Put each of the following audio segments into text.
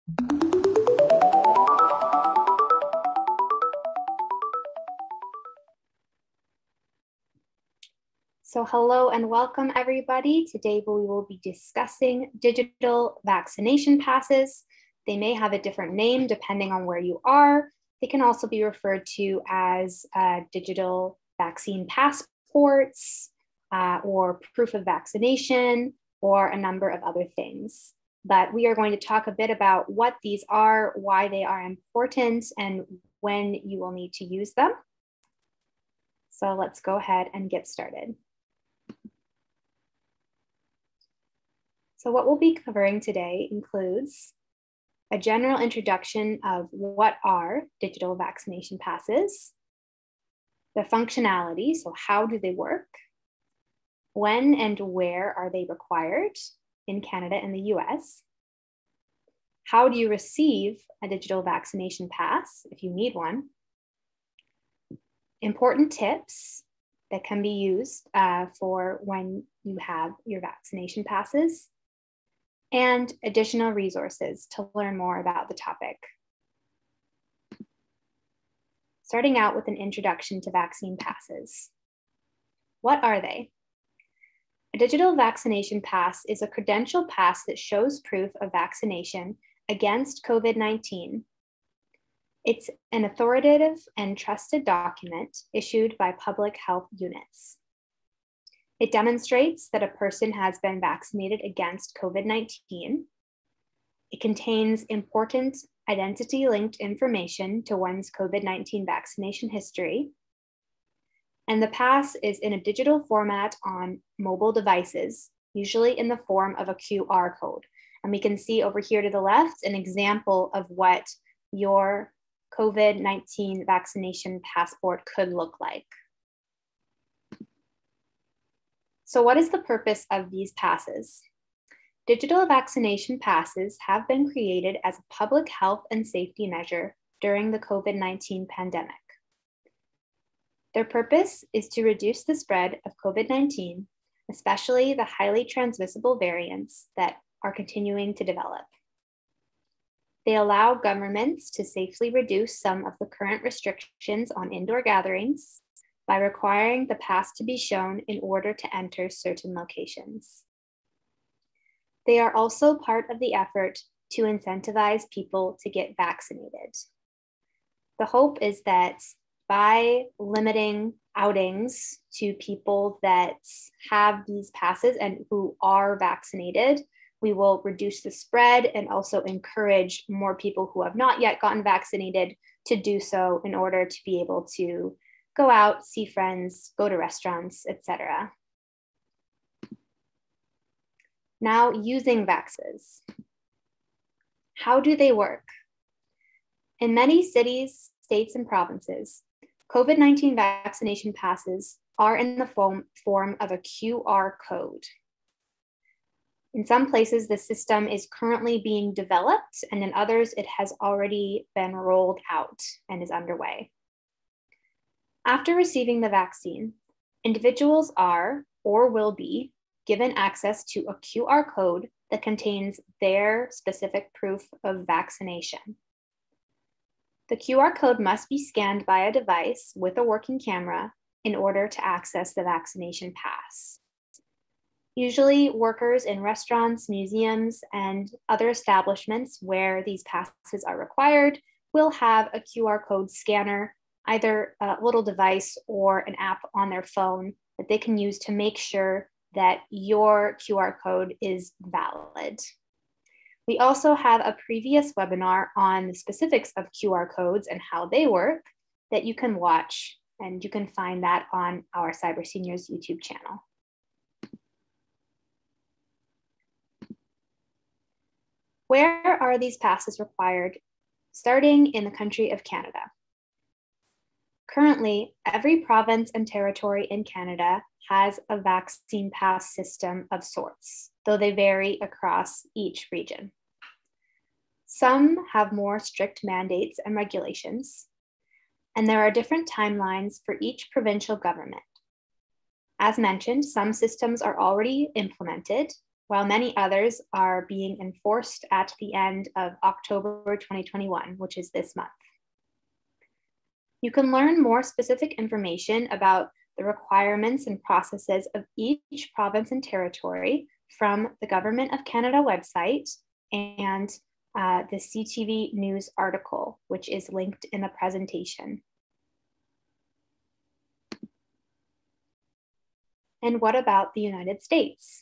So hello and welcome everybody. Today we will be discussing digital vaccination passes. They may have a different name depending on where you are. They can also be referred to as digital vaccine passports or proof of vaccination or a number of other things. But we are going to talk a bit about what these are, why they are important, and when you will need to use them. So let's go ahead and get started. So what we'll be covering today includes a general introduction of what are digital vaccination passes, the functionality, so how do they work, when and where are they required in Canada and the US, how do you receive a digital vaccination pass if you need one, important tips that can be used for when you have your vaccination passes, and additional resources to learn more about the topic. Starting out with an introduction to vaccine passes. What are they? A digital vaccination pass is a credential pass that shows proof of vaccination against COVID-19. It's an authoritative and trusted document issued by public health units. It demonstrates that a person has been vaccinated against COVID-19. It contains important identity-linked information to one's COVID-19 vaccination history. And the pass is in a digital format on mobile devices, usually in the form of a QR code. And we can see over here to the left an example of what your COVID-19 vaccination passport could look like. So what is the purpose of these passes? Digital vaccination passes have been created as a public health and safety measure during the COVID-19 pandemic. Their purpose is to reduce the spread of COVID-19, especially the highly transmissible variants that are continuing to develop. They allow governments to safely reduce some of the current restrictions on indoor gatherings by requiring the pass to be shown in order to enter certain locations. They are also part of the effort to incentivize people to get vaccinated. The hope is that by limiting outings to people that have these passes and who are vaccinated, we will reduce the spread and also encourage more people who have not yet gotten vaccinated to do so in order to be able to go out, see friends, go to restaurants, etc. Now, using vaxes. How do they work? In many cities, states, and provinces, COVID-19 vaccination passes are in the form of a QR code. In some places, the system is currently being developed, and in others, it has already been rolled out and is underway. After receiving the vaccine, individuals are or will be given access to a QR code that contains their specific proof of vaccination. The QR code must be scanned by a device with a working camera in order to access the vaccination pass. Usually, workers in restaurants, museums, and other establishments where these passes are required will have a QR code scanner, either a little device or an app on their phone that they can use to make sure that your QR code is valid. We also have a previous webinar on the specifics of QR codes and how they work that you can watch, and you can find that on our Cyber Seniors YouTube channel. Where are these passes required? Starting in the country of Canada. Currently, every province and territory in Canada has a vaccine pass system of sorts, though they vary across each region. Some have more strict mandates and regulations, and there are different timelines for each provincial government. As mentioned, some systems are already implemented, while many others are being enforced at the end of October 2021, which is this month. You can learn more specific information about the requirements and processes of each province and territory from the Government of Canada website and the CTV News article, which is linked in the presentation. And what about the United States?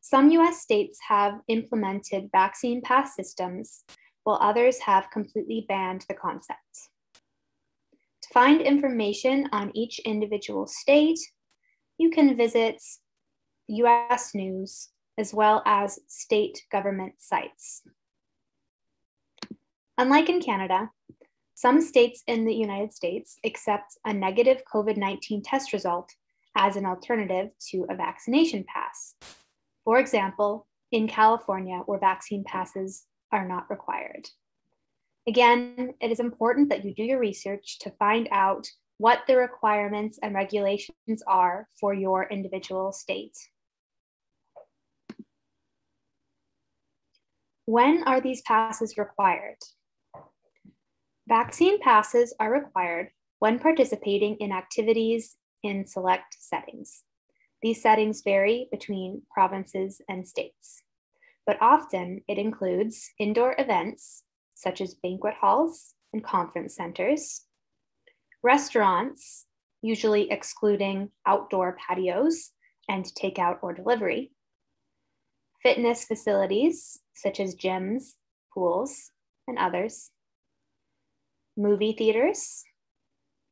Some US states have implemented vaccine pass systems, while others have completely banned the concept. To find information on each individual state, you can visit US News as well as state government sites. Unlike in Canada, some states in the United States accept a negative COVID-19 test result as an alternative to a vaccination pass. For example, in California, where vaccine passes are not required. Again, it is important that you do your research to find out what the requirements and regulations are for your individual state. When are these passes required? Vaccine passes are required when participating in activities in select settings. These settings vary between provinces and states, but often it includes indoor events such as banquet halls and conference centers, restaurants, usually excluding outdoor patios and takeout or delivery, fitness facilities such as gyms, pools, and others, movie theaters,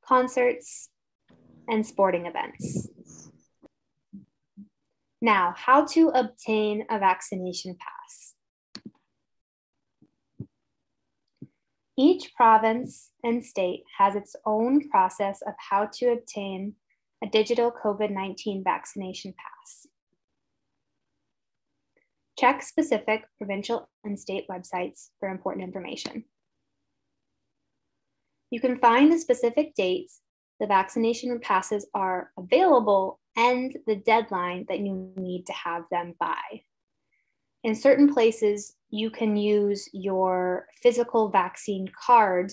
concerts, and sporting events. Now, how to obtain a vaccination pass. Each province and state has its own process of how to obtain a digital COVID-19 vaccination pass. Check specific provincial and state websites for important information. You can find the specific dates the vaccination passes are available and the deadline that you need to have them by. In certain places, you can use your physical vaccine card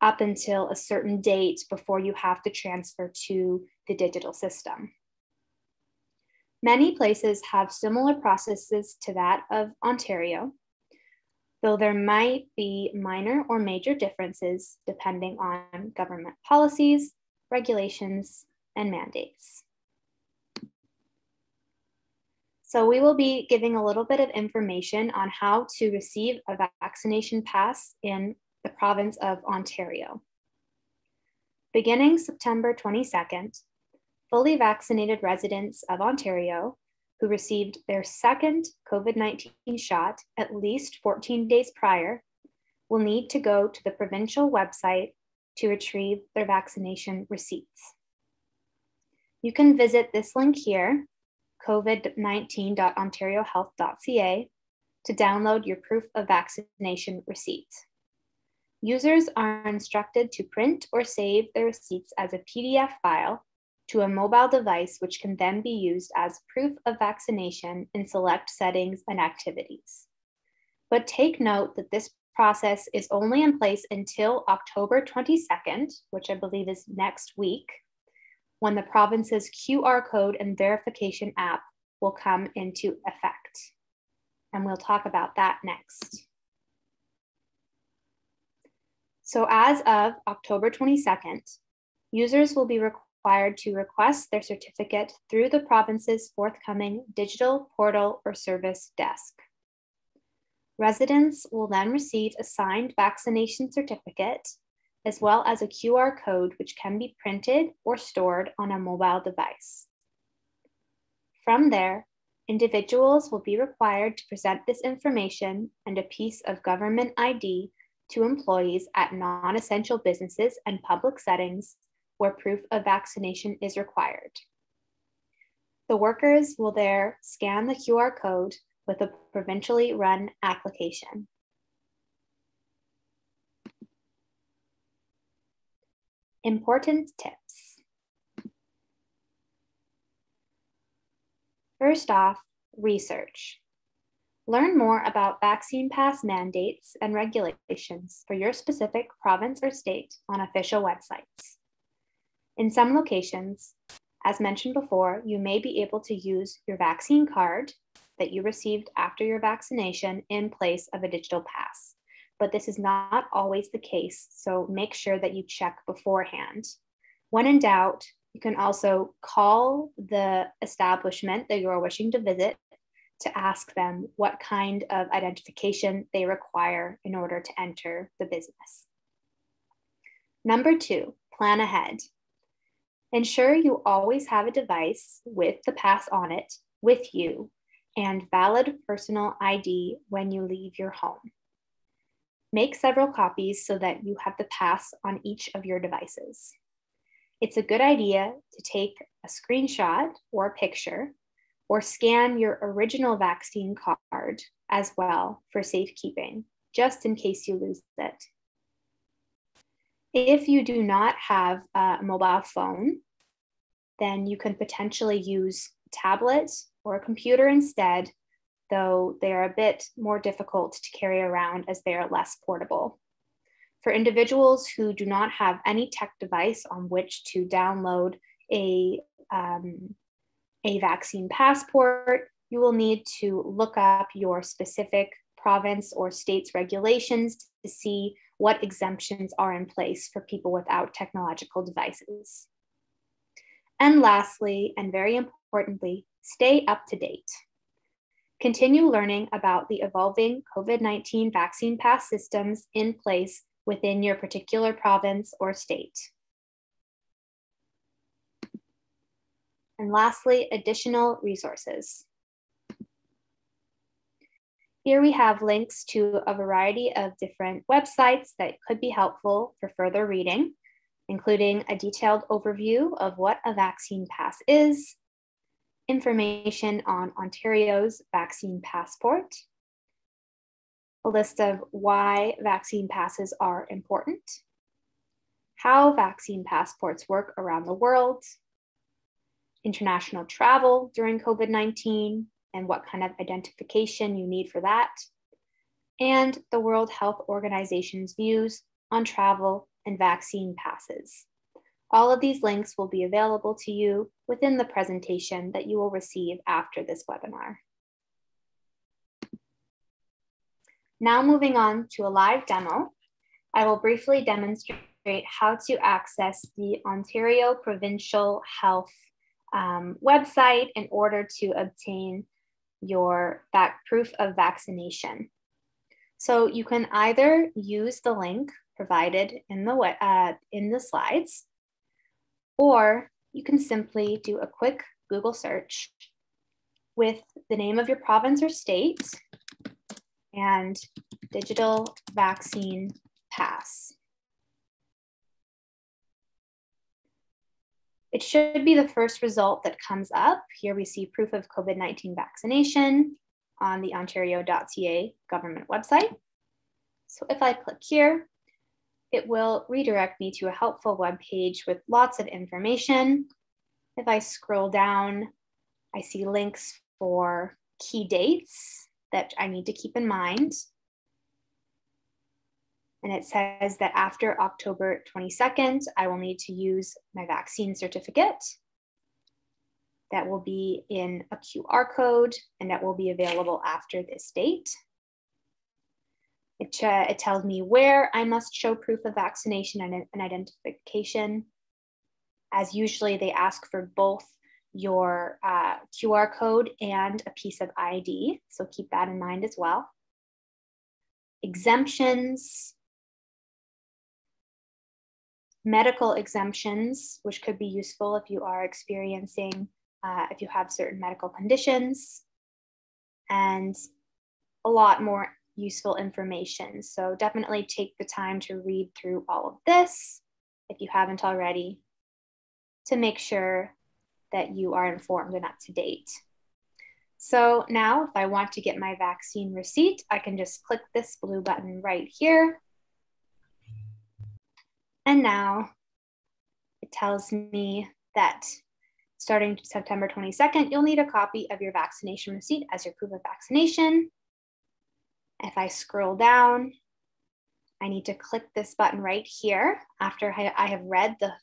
up until a certain date before you have to transfer to the digital system. Many places have similar processes to that of Ontario, though there might be minor or major differences depending on government policies, regulations, and mandates. So we will be giving a little bit of information on how to receive a vaccination pass in the province of Ontario. Beginning September 22nd, fully vaccinated residents of Ontario who received their second COVID-19 shot at least 14 days prior will need to go to the provincial website to retrieve their vaccination receipts. You can visit this link here, covid19.ontariohealth.ca, to download your proof of vaccination receipt. Users are instructed to print or save their receipts as a PDF file to a mobile device, which can then be used as proof of vaccination in select settings and activities. But take note that this process is only in place until October 22nd, which I believe is next week, when the province's QR code and verification app will come into effect. And we'll talk about that next. So as of October 22nd, users will be required to request their certificate through the province's forthcoming digital portal or service desk. Residents will then receive a signed vaccination certificate, as well as a QR code which can be printed or stored on a mobile device. From there, individuals will be required to present this information and a piece of government ID to employees at non-essential businesses and public settings where proof of vaccination is required. The workers will there scan the QR code with a provincially run application. Important tips. First off, research. Learn more about vaccine pass mandates and regulations for your specific province or state on official websites. In some locations, as mentioned before, you may be able to use your vaccine card that you received after your vaccination in place of a digital pass. But this is not always the case, so make sure that you check beforehand. When in doubt, you can also call the establishment that you are wishing to visit to ask them what kind of identification they require in order to enter the business. Number 2, plan ahead. Ensure you always have a device with the pass on it with you and valid personal ID when you leave your home. Make several copies so that you have the pass on each of your devices. It's a good idea to take a screenshot or a picture or scan your original vaccine card as well for safekeeping, just in case you lose it. If you do not have a mobile phone, then you can potentially use a tablet or a computer instead, though they are a bit more difficult to carry around as they are less portable. For individuals who do not have any tech device on which to download a vaccine passport, you will need to look up your specific province or state's regulations to see what exemptions are in place for people without technological devices. And lastly, and very importantly, stay up to date. Continue learning about the evolving COVID-19 vaccine pass systems in place within your particular province or state. And lastly, additional resources. Here we have links to a variety of different websites that could be helpful for further reading, including a detailed overview of what a vaccine pass is, information on Ontario's vaccine passport, a list of why vaccine passes are important, how vaccine passports work around the world, international travel during COVID-19 and what kind of identification you need for that, and the World Health Organization's views on travel and vaccine passes. All of these links will be available to you within the presentation that you will receive after this webinar. Now moving on to a live demo, I will briefly demonstrate how to access the Ontario Provincial Health website in order to obtain your proof of vaccination. So you can either use the link provided in the slides, or you can simply do a quick Google search with the name of your province or state and digital vaccine pass. It should be the first result that comes up. Here we see proof of COVID-19 vaccination on the ontario.ca government website. So if I click here, it will redirect me to a helpful web page with lots of information. If I scroll down, I see links for key dates that I need to keep in mind. And it says that after October 22nd, I will need to use my vaccine certificate. That will be in a QR code, and that will be available after this date. It tells me where I must show proof of vaccination and identification. As usually they ask for both your QR code and a piece of ID, so keep that in mind as well. Exemptions, medical exemptions, which could be useful if you are experiencing, if you have certain medical conditions, and a lot more useful information. So definitely take the time to read through all of this, if you haven't already, to make sure that you are informed and up to date. So now if I want to get my vaccine receipt, I can just click this blue button right here. And now it tells me that Starting September 22nd, you'll need a copy of your vaccination receipt as your proof of vaccination. If I scroll down, I need to click this button right here after I have read the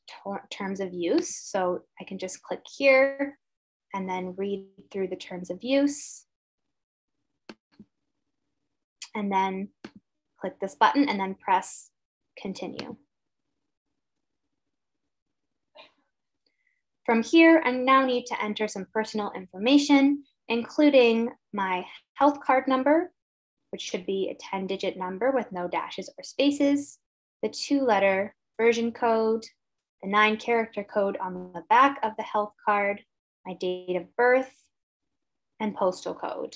terms of use. So I can just click here and then read through the terms of use. And then click this button and then press continue. From here, I now need to enter some personal information, including my health card number, which should be a 10-digit number with no dashes or spaces, the 2-letter version code, the 9-character code on the back of the health card, my date of birth, and postal code.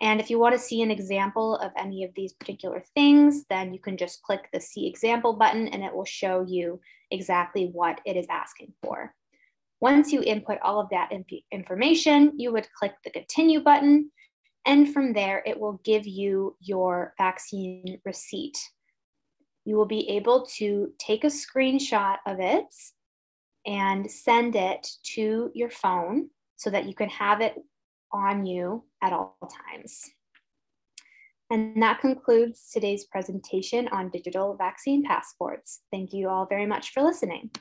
And if you want to see an example of any of these particular things, then you can just click the See Example button and it will show you exactly what it is asking for. Once you input all of that information, you would click the Continue button, and from there, it will give you your vaccine receipt. You will be able to take a screenshot of it and send it to your phone so that you can have it on you at all times. And that concludes today's presentation on digital vaccine passports. Thank you all very much for listening.